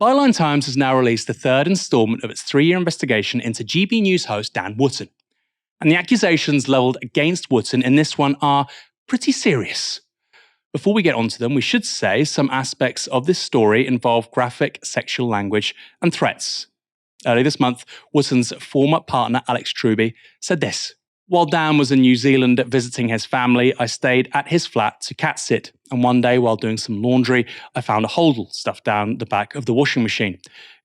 Byline Times has now released the third instalment of its 3-year investigation into GB News host Dan Wootton. And the accusations levelled against Wootton in this one are pretty serious. Before we get onto them, we should say some aspects of this story involve graphic sexual language and threats. Early this month, Wootton's former partner Alex Truby said this: "While Dan was in New Zealand visiting his family, I stayed at his flat to cat sit, and one day while doing some laundry, I found a hodl stuffed down the back of the washing machine.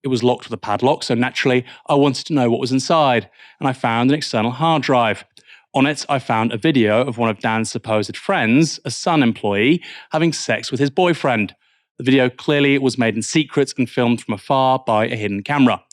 It was locked with a padlock, so naturally I wanted to know what was inside, and I found an external hard drive. On it, I found a video of one of Dan's supposed friends, a Sun employee, having sex with his boyfriend. The video clearly was made in secret and filmed from afar by a hidden camera.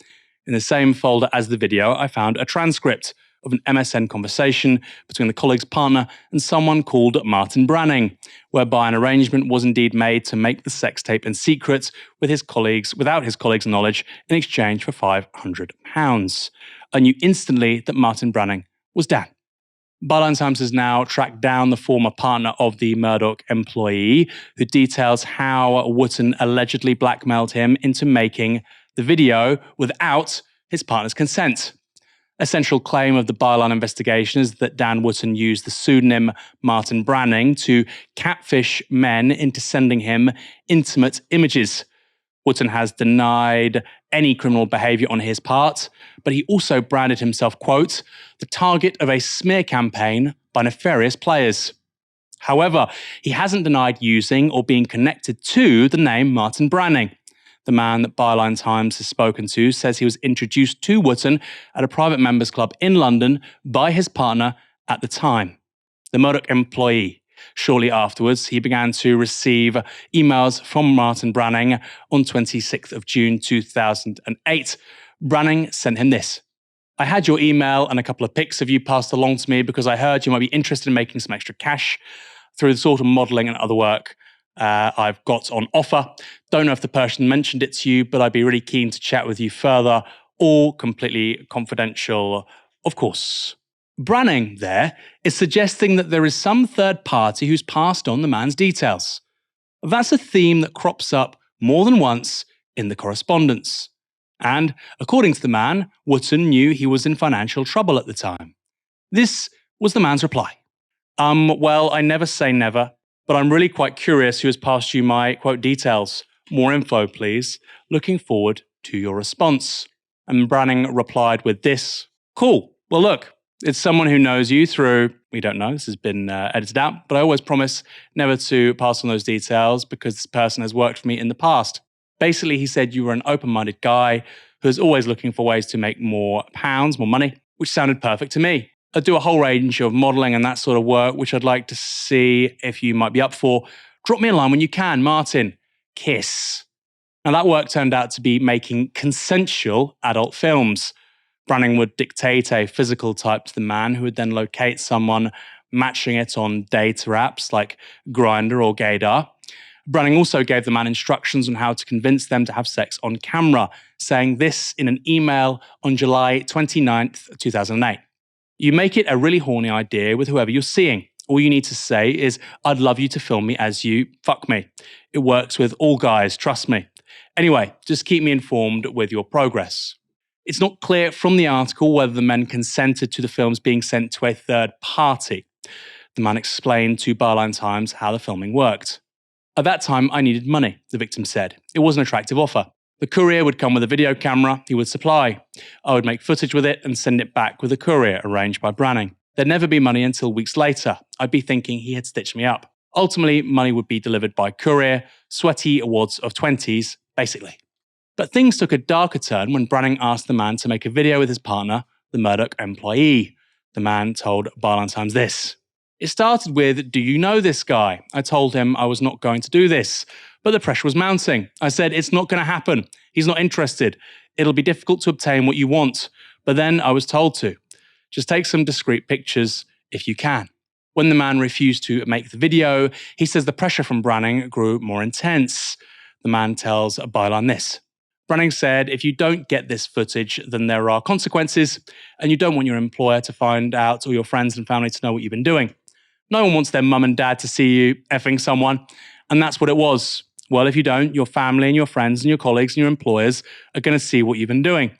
In the same folder as the video, I found a transcript of an MSN conversation between the colleague's partner and someone called Martin Branning, whereby an arrangement was indeed made to make the sex tape in secret with his colleagues, without his colleagues' knowledge, in exchange for £500. I knew instantly that Martin Branning was Dan." Byline Times has now tracked down the former partner of the Murdoch employee, who details how Wootton allegedly blackmailed him into making the video without his partner's consent. A central claim of the Byline investigation is that Dan Wootton used the pseudonym Martin Branning to catfish men into sending him intimate images. Wootton has denied any criminal behaviour on his part, but he also branded himself, quote, "the target of a smear campaign by nefarious players." However, he hasn't denied using or being connected to the name Martin Branning. The man that Byline Times has spoken to says he was introduced to Wootton at a private members club in London by his partner at the time, the Murdoch employee. Shortly afterwards, he began to receive emails from Martin Branning on 26th of June 2008. Branning sent him this: "I had your email and a couple of pics of you passed along to me because I heard you might be interested in making some extra cash through the sort of modelling and other work I've got on offer. Don't know if the person mentioned it to you, but I'd be really keen to chat with you further. All completely confidential, of course." Branning there is suggesting that there is some third party who's passed on the man's details. That's a theme that crops up more than once in the correspondence. And according to the man, Wootton knew he was in financial trouble at the time. This was the man's reply: "Well, I never say never, but I'm really quite curious who has passed you my, quote, details. More info, please. Looking forward to your response." And Branning replied with this: "Cool. Well, look, it's someone who knows you through," we don't know, this has been edited out, "but I always promise never to pass on those details because this person has worked for me in the past." Basically, he said you were an open-minded guy who's always looking for ways to make more pounds, more money, which sounded perfect to me. I do a whole range of modelling and that sort of work, which I'd like to see if you might be up for. Drop me a line when you can, Martin. Kiss. Now, that work turned out to be making consensual adult films. Branning would dictate a physical type to the man, who would then locate someone, matching it on data apps like Grindr or Gaydar. Branning also gave the man instructions on how to convince them to have sex on camera, saying this in an email on July 29th, 2008. "You make it a really horny idea with whoever you're seeing. All you need to say is, 'I'd love you to film me as you fuck me.' It works with all guys, trust me. Anyway, just keep me informed with your progress." It's not clear from the article whether the men consented to the films being sent to a third party. The man explained to Byline Times how the filming worked. "At that time, I needed money," the victim said. "It was an attractive offer. The courier would come with a video camera he would supply. I would make footage with it and send it back with a courier arranged by Branning. There'd never be money until weeks later. I'd be thinking he had stitched me up. Ultimately, money would be delivered by courier, sweaty awards of 20s, basically." But things took a darker turn when Branning asked the man to make a video with his partner, the Murdoch employee. The man told Byline Times this: "It started with, 'Do you know this guy?' I told him I was not going to do this, but the pressure was mounting. I said, 'It's not going to happen. He's not interested. It'll be difficult to obtain what you want.' But then I was told to. Just take some discreet pictures if you can." When the man refused to make the video, he says the pressure from Branning grew more intense. The man tells Byline this: "Branning said, 'If you don't get this footage, then there are consequences, and you don't want your employer to find out or your friends and family to know what you've been doing. No one wants their mum and dad to see you effing someone.' And that's what it was. Well, if you don't, your family and your friends and your colleagues and your employers are going to see what you've been doing.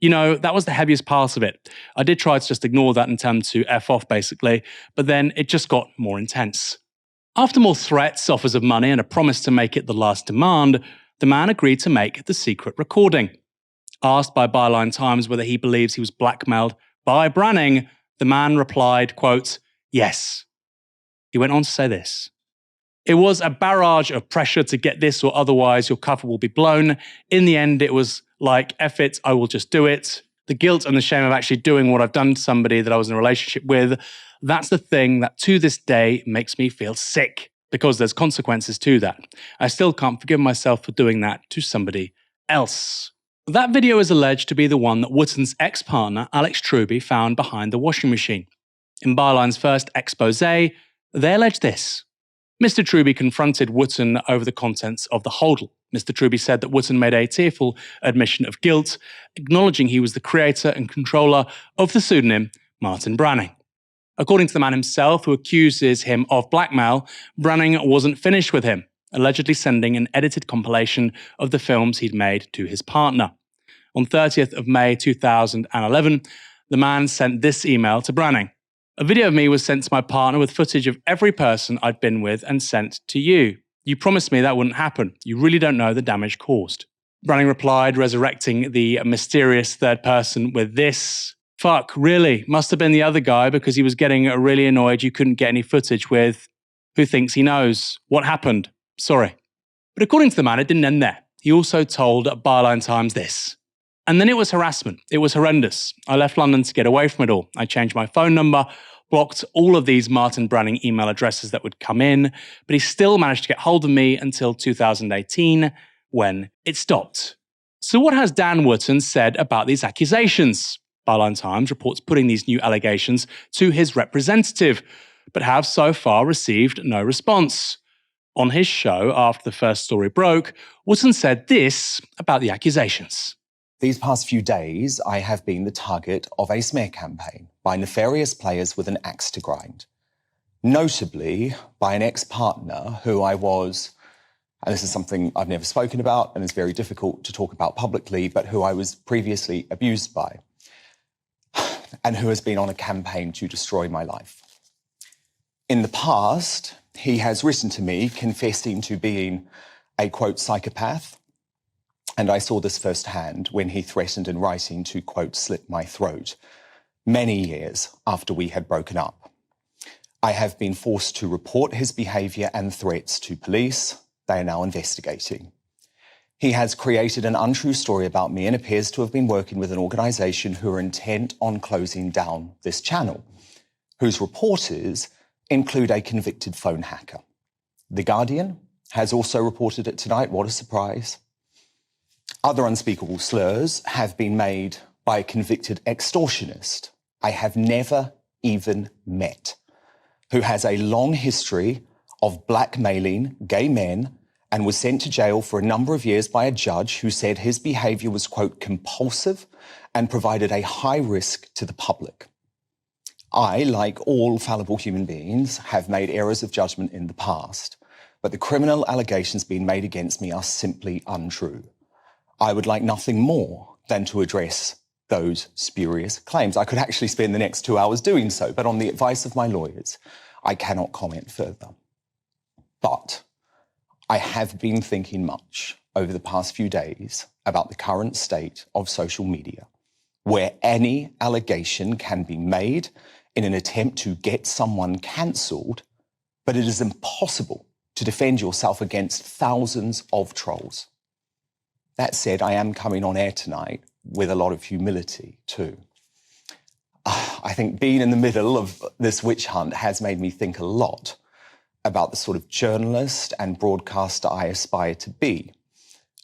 You know, that was the heaviest part of it. I did try to just ignore that and tell him to F off, basically, but then it just got more intense. After more threats, offers of money, and a promise to make it the last demand, the man agreed to make the secret recording. Asked by Byline Times whether he believes he was blackmailed by Branning, the man replied, quote, "Yes." He went on to say this: "It was a barrage of pressure to get this or otherwise your cover will be blown. In the end, it was like, F it, I will just do it. The guilt and the shame of actually doing what I've done to somebody that I was in a relationship with, that's the thing that to this day makes me feel sick, because there's consequences to that. I still can't forgive myself for doing that to somebody else." That video is alleged to be the one that Wootton's ex-partner Alex Truby found behind the washing machine. In Byline's first expose, they allege this. Mr. Truby confronted Wootton over the contents of the hodl. Mr. Truby said that Wootton made a tearful admission of guilt, acknowledging he was the creator and controller of the pseudonym Martin Branning. According to the man himself, who accuses him of blackmail, Branning wasn't finished with him, allegedly sending an edited compilation of the films he'd made to his partner. On 30th of May 2011, the man sent this email to Branning. "A video of me was sent to my partner with footage of every person I'd been with and sent to you. You promised me that wouldn't happen. You really don't know the damage caused." Branning replied, resurrecting the mysterious third person with this: "Fuck, really? Must have been the other guy because he was getting really annoyed you couldn't get any footage with. Who thinks he knows? What happened? Sorry." But according to the man, it didn't end there. He also told Byline Times this: "And then it was harassment. It was horrendous. I left London to get away from it all. I changed my phone number, blocked all of these Martin Branning email addresses that would come in, but he still managed to get hold of me until 2018, when it stopped." So what has Dan Wootton said about these accusations? Byline Times reports putting these new allegations to his representative, but have so far received no response. On his show, after the first story broke, Wootton said this about the accusations. "These past few days, I have been the target of a smear campaign by nefarious players with an axe to grind. Notably, by an ex-partner who I was, and this is something I've never spoken about and is very difficult to talk about publicly, but who I was previously abused by, and who has been on a campaign to destroy my life. In the past, he has written to me confessing to being a, quote, psychopath, and I saw this firsthand when he threatened in writing to, quote, slit my throat, many years after we had broken up. I have been forced to report his behaviour and threats to police. They are now investigating. He has created an untrue story about me and appears to have been working with an organisation who are intent on closing down this channel, whose reporters include a convicted phone hacker. The Guardian has also reported it tonight. What a surprise. Other unspeakable slurs have been made by a convicted extortionist I have never even met, who has a long history of blackmailing gay men and was sent to jail for a number of years by a judge who said his behaviour was, quote, compulsive and provided a high risk to the public. I, like all fallible human beings, have made errors of judgment in the past, but the criminal allegations being made against me are simply untrue. I would like nothing more than to address those spurious claims. I could actually spend the next 2 hours doing so, but on the advice of my lawyers, I cannot comment further. But I have been thinking much over the past few days about the current state of social media, where any allegation can be made in an attempt to get someone cancelled, but it is impossible to defend yourself against thousands of trolls. That said, I am coming on air tonight with a lot of humility too. I think being in the middle of this witch hunt has made me think a lot about the sort of journalist and broadcaster I aspire to be.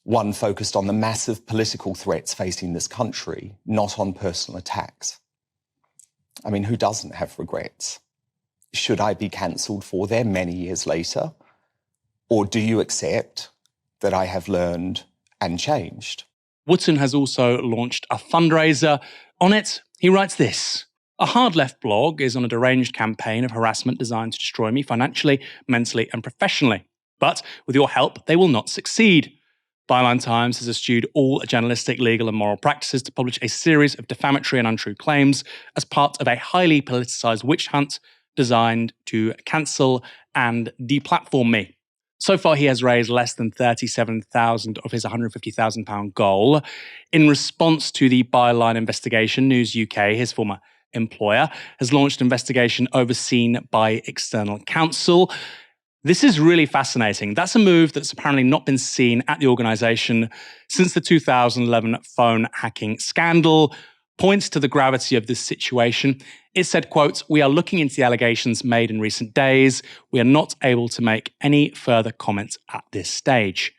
One focused on the massive political threats facing this country, not on personal attacks. I mean, who doesn't have regrets? Should I be cancelled for them many years later? Or do you accept that I have learned and changed? Wootton has also launched a fundraiser. On it, he writes this: "A hard left blog is on a deranged campaign of harassment designed to destroy me financially, mentally, and professionally. But with your help, they will not succeed. Byline Times has eschewed all journalistic, legal, and moral practices to publish a series of defamatory and untrue claims as part of a highly politicised witch hunt designed to cancel and deplatform me. So far, he has raised less than $37,000 of his £150,000 goal. In response to the Byline investigation, News UK, his former employer, has launched an investigation overseen by external counsel. This is really fascinating. That's a move that's apparently not been seen at the organisation since the 2011 phone hacking scandal. Points to the gravity of this situation. It said, quote, "We are looking into the allegations made in recent days. We are not able to make any further comments at this stage."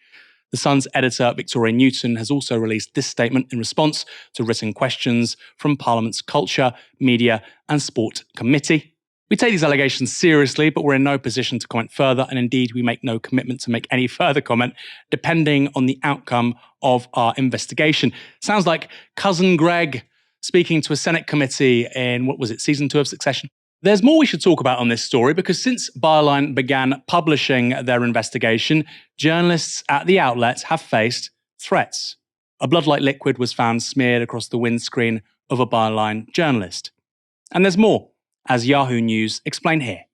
The Sun's editor, Victoria Newton, has also released this statement in response to written questions from Parliament's Culture, Media and Sport Committee. "We take these allegations seriously, but we're in no position to comment further, and indeed we make no commitment to make any further comment, depending on the outcome of our investigation." Sounds like Cousin Greg speaking to a Senate committee in, what was it, season 2 of Succession? There's more we should talk about on this story, because since Byline began publishing their investigation, journalists at the outlet have faced threats. A blood-like liquid was found smeared across the windscreen of a Byline journalist. And there's more, as Yahoo News explain here.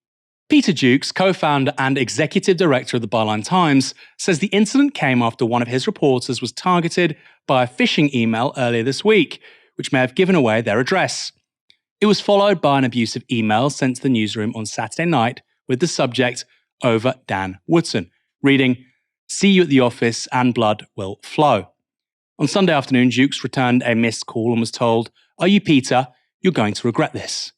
Peter Jukes, co-founder and executive director of the Byline Times, says the incident came after one of his reporters was targeted by a phishing email earlier this week, which may have given away their address. It was followed by an abusive email sent to the newsroom on Saturday night with the subject, "Over Dan Wootton," reading, "See you at the office and blood will flow." On Sunday afternoon, Jukes returned a missed call and was told, "Are you Peter? You're going to regret this."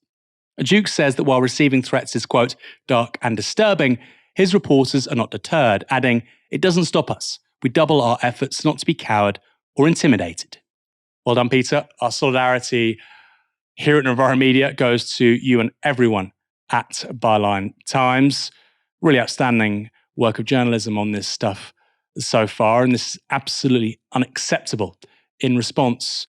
Jukes says that while receiving threats is, quote, "dark and disturbing," his reporters are not deterred, adding, "It doesn't stop us. We double our efforts not to be cowed or intimidated." Well done, Peter. Our solidarity here at Novara Media goes to you and everyone at Byline Times. Really outstanding work of journalism on this stuff so far, and this is absolutely unacceptable in response